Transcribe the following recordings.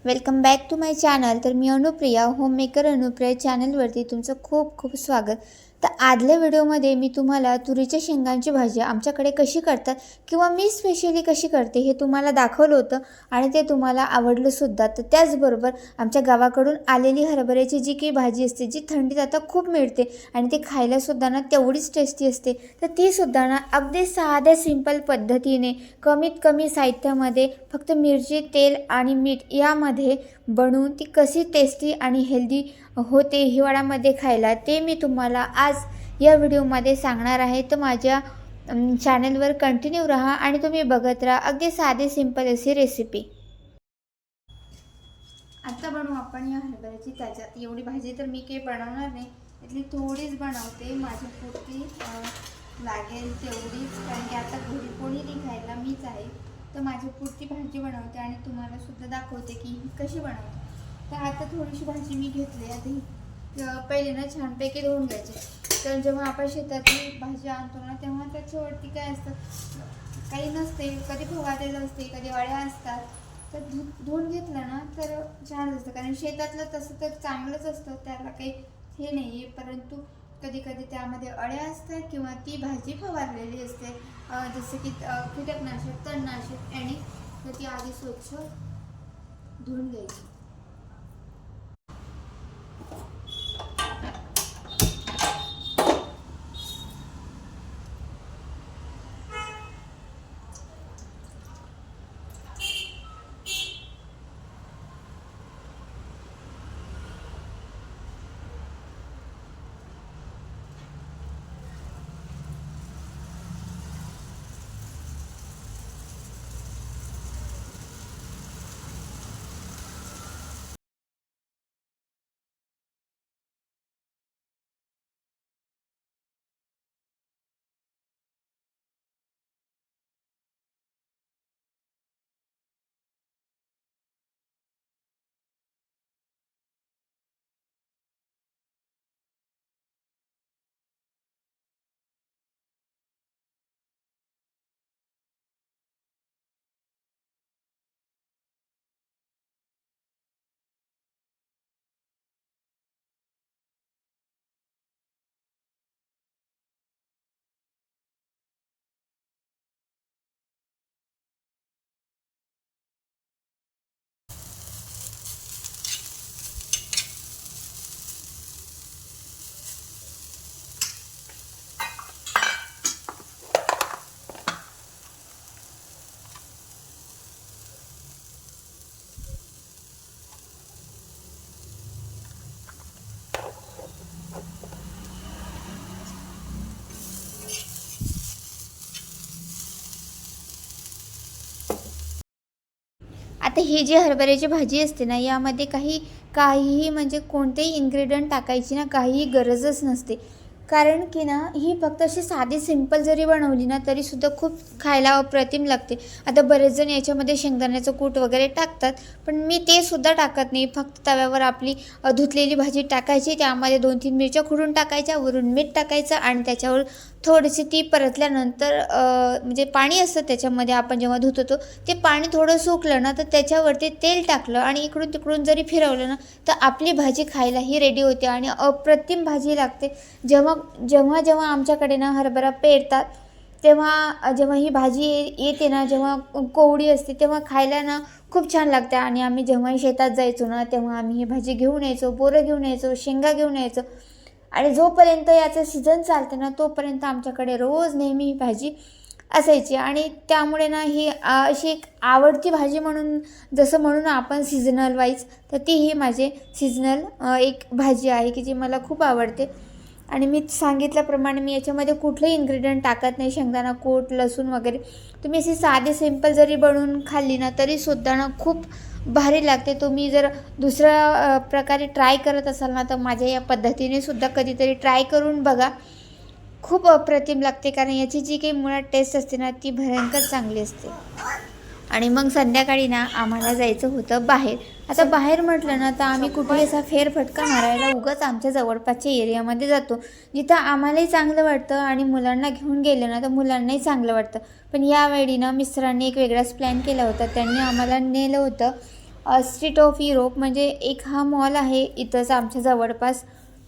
Welcome back to my channel. तर मी Anupriya, homemaker Anupriya चॅनलवरती तुमचं खूप खूप स्वागत। तर आदल्या व्हिडिओमध्ये मी तुम्हाला तुरीच्या शेंगांची भाजी आमच्याकडे कशी करतात किंवा मी स्पेशली कशी करते हे तुम्हाला दाखवलं होतं आणि ते तुम्हाला आवडलं सुद्धा। तर त्याचबरोबर आमच्या गावाकडून आलेली हरभऱ्याची जी काही भाजी असते, जी थंडीत आता खूप मिळते आणि ते खायला सुद्धा ना तेवढीच टेस्टी असते। तर ती सुद्धा ना अगदी साध्या सिंपल पद्धतीने कमीत कमी साहित्यामध्ये फक्त मिरची, तेल आणि मीठ यामध्ये बनवून ती कशी टेस्टी आणि हेल्दी होते हिवाळ्यामध्ये खायला, ते मी तुम्हाला आज या व्हिडिओमध्ये सांगणार आहे। तर माझ्या चॅनलवर कंटिन्यू राहा आणि तुम्ही बघत राहा अगदी साधी सिंपल अशी रेसिपी। आता बनवू आपण या हरभऱ्याची। त्याच्यात एवढी भाजी तर मी काही बनवणार नाही, इथली थोडीच बनवते, माझी पुरती लागेल तेवढीच, कारण की आता घरी कोणी नाही खायला, मीच आहे। तर माझी पुरती भाजी बनवते आणि तुम्हाला सुद्धा दाखवते की कशी बनवते। तर आता थोडीशी भाजी मी घेतली, आधी पहिले ना छानपैकी धुवून घ्यायची। तर जेव्हा आपण शेतातली भाजी आणतो ना तेव्हा त्याच्यावरती काय असतं, काही नसते, कधी फवारलेलं असते, कधी अळ्या असतात। तर धुवून घेतलं ना तर छान असतं, कारण शेतातलं तसं तर चांगलंच असतं, त्याला काही हे नाही आहे, परंतु कधी कधी त्यामध्ये अळ्या असतात किंवा ती भाजी फवारलेली असते, जसं की कीटकनाशक, तणनाशक याने। तर ती आधी स्वच्छ धुवून घ्यायची। आता ही जी हरभऱ्याची भाजी असते ना, यामध्ये काहीही म्हणजे कोणतेही इन्ग्रेडियंट टाकायची ना काहीही गरजच नसते, कारण की ना ही फक्त अशी साधी सिंपल जरी बनवली ना तरीसुद्धा खूप खायला अप्रतिम लागते। आता बरेच जण याच्यामध्ये शेंगदाण्याचं कूट वगैरे टाकतात, पण मी ते सुद्धा टाकत नाही। फक्त तव्यावर आपली धुतलेली भाजी टाकायची, त्यामध्ये 2-3 मिरच्या खुडून टाकायच्या, वरून मीठ टाकायचं आणि त्याच्यावर थोडीशी ती परतल्यानंतर म्हणजे पाणी असतं त्याच्यामध्ये, आपण जेव्हा धुतो ते पाणी थोडं सुकलं ना तर त्याच्यावरती तेल टाकलं आणि इकडून तिकडून जरी फिरवलं ना तर आपली भाजी खायला ही रेडी होते आणि अप्रतिम भाजी लागते। जेव्हा जेव्हा जेव्हा आमच्याकडे ना हरभरा पेरतात तेव्हा जेव्हा ही भाजी येते ना, जेव्हा कोवडी असते तेव्हा खायला ना खूप छान लागते। आणि आम्ही जेव्हाही शेतात जायचो ना तेव्हा आम्ही ही भाजी घेऊन यायचो, बोरं घेऊन यायचो, शेंगा घेऊन यायचो आणि जोपर्यंत याचं सीझन चालते ना तोपर्यंत आमच्याकडे रोज नेहमी ही भाजी असायची। आणि त्यामुळे ना ही अशी एक आवडती भाजी म्हणून, जसं म्हणून आपण सीझनल वाईज, तर ती ही माझे सीझनल एक भाजी आहे की जी मला खूप आवडते। आणि मी सांगितल्याप्रमाणे मी याच्यामध्ये कुठलंही इन्ग्रेडियंट टाकत नाही, शेंगदाणा कूट, लसूण वगैरे। तुम्ही अशी साधी सिंपल जरी बनवून खाल्ली ना तरीसुद्धा ना खूप भारी लागते। तुम्ही जर दुसऱ्या प्रकारे ट्राय करत असाल ना तर माझ्या या पद्धतीने सुद्धा कधीतरी ट्राय करून बघा, खूप अप्रतिम लागते, कारण याची जी काही मुळात टेस्ट असते ना ती भयंकर चांगली असते। आणि मग संध्याकाळी ना आम्हाला जायचं होतं बाहेर। आता बाहेर म्हटलं ना तर आम्ही कुठेही असा फेरफटका मारायला उगाच आमच्या जवळपासच्या एरियामध्ये जातो, जिथं आम्हालाही चांगलं वाटतं आणि मुलांना घेऊन गेलं ना तर मुलांनाही चांगलं वाटतं। पण यावेळी ना मिस्टरांनी एक वेगळाच प्लॅन केला होता, त्यांनी आम्हाला नेलं होतं स्ट्रीट ऑफ युरोप म्हणजे एक हा मॉल आहे इथंच आमच्या जवळपास.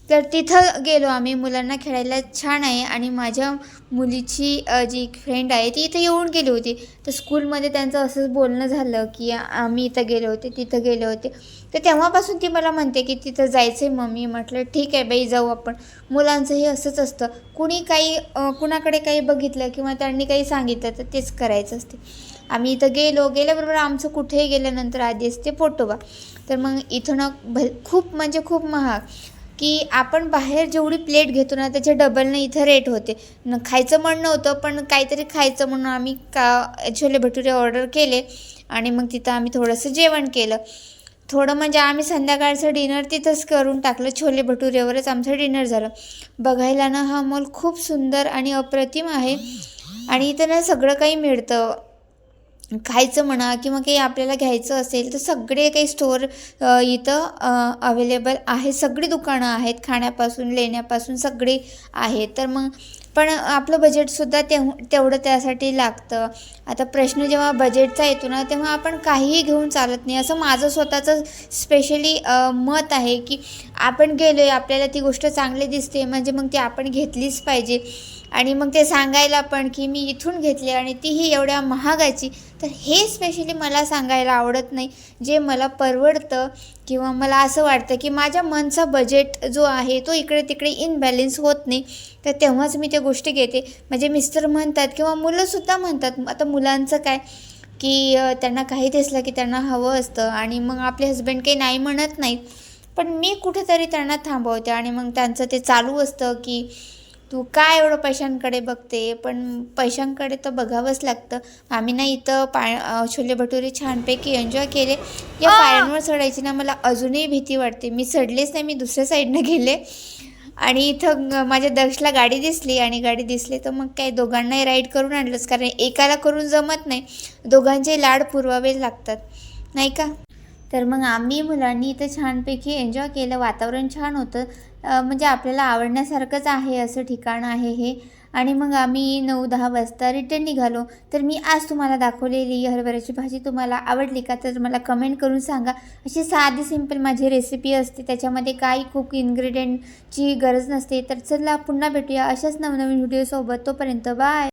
तर तिथं गेलो आम्ही. मुलांना खेळायला छान आहे आणि माझ्या मुलीची जी फ्रेंड आहे ती इथं येऊन गेली होती. तर स्कूलमध्ये त्यांचं असंच बोलणं झालं की आम्ही इथं गेले होते, तिथं गेले होते. तर तेव्हापासून ती मला म्हणते की तिथं जायचं आहे मम्मी. म्हटलं ठीक आहे बाई, जाऊ आपण. मुलांचं हे असंच असतं, कुणी काही कुणाकडे काही बघितलं किंवा त्यांनी काही सांगितलं तर तेच करायचं असते. आम्ही इथं गेल्याबरोबर आमचं कुठेही गेल्यानंतर आधी असते पोटोबा. तर मग इथं ना खूप म्हणजे खूप महाग, की आपण बाहेर जेवढी प्लेट घेतो ना त्याच्या डबलनं इथं रेट होते. खायचं म्हणणं होतं, पण काहीतरी खायचं म्हणून आम्ही छोले भटुरे ऑर्डर केले आणि मग तिथं आम्ही थोडंसं जेवण केलं. थोडं म्हणजे आम्ही संध्याकाळचं डिनर तिथंच करून टाकलं. छोले भटुरेवरच आमचं डिनर झालं. बघायला ना हा मॉल खूप सुंदर आणि अप्रतिम आहे आणि इथं ना सगळं काही मिळतं. खायचं म्हणा किंवा काही आपल्याला घ्यायचं असेल तर सगळे काही स्टोअर इथं अवेलेबल आहे. सगळी दुकानं आहेत, खाण्यापासून लेण्यापासून सगळे आहेत. तर मग पण आपलं बजेटसुद्धा तेवढं त्यासाठी लागतं. आता प्रश्न जेव्हा बजेटचा येतो ना तेव्हा आपण काहीही घेऊन चालत नाही, असं माझं स्वतःचं स्पेशली मत आहे. की आपण गेलो आहे, आपल्याला ती गोष्ट चांगली दिसते म्हणजे मग ती आपण घेतलीच पाहिजे. आणि मग ते सांगायला पण की मी इथून घेतली आणि तीही एवढ्या महागाची. तर हे स्पेशली मला सांगायला आवडत नाही. जे मला परवडतं किंवा मला असं वाटतं की माझ्या मनचा बजेट जो आहे तो इकडे तिकडे इनबॅलेन्स होत नाही, तर तेव्हाच मी त्या गोष्टी घेते. म्हणजे मिस्टर म्हणतात किंवा मुलंसुद्धा म्हणतात. आता मुलांचं काय की त्यांना काही दिसलं की त्यांना हवं असतं आणि मग आपले हसबंड काही नाही म्हणत नाहीत. पण मी कुठेतरी त्यांना थांबवते आणि मग त्यांचं ते चालू असतं की तू काय एवढं पैशांकडे बघते. पण पैशांकडे तर बघावंच लागतं. आम्ही ना इथं छोले भटुरे छानपैकी एन्जॉय केले. या पायांवर चढायची ना मला अजूनही भीती वाटते. मी चढलेच नाही, मी दुसऱ्या साईडनं गेले आणि इथं माझ्या दक्षला गाडी दिसली आणि गाडी दिसली तर मग काय दोघांनाही राईड करून आणलंच, कारण एकाला करून जमत नाही, दोघांचे लाड पुरवावे लागतात नाही का. तर मग आम्ही मुलांनी इथं छानपैकी एन्जॉय केलं. वातावरण छान होतं, म्हणजे आपल्याला आवडण्यासारखंच आहे असं ठिकाण आहे हे. आणि मग आम्ही 9-10 वाजता रिटर्न निघालो. तर मी आज तुम्हाला दाखवलेली हरभऱ्याची भाजी तुम्हाला आवडली का, तर मला कमेंट करून सांगा. अशी साधी सिंपल माझी रेसिपी असते, त्याच्यामध्ये काही खूप इन्ग्रेडियंटची गरज नसते. तर चला पुन्हा भेटूया अशाच नवनवीन व्हिडिओसोबत. तोपर्यंत बाय.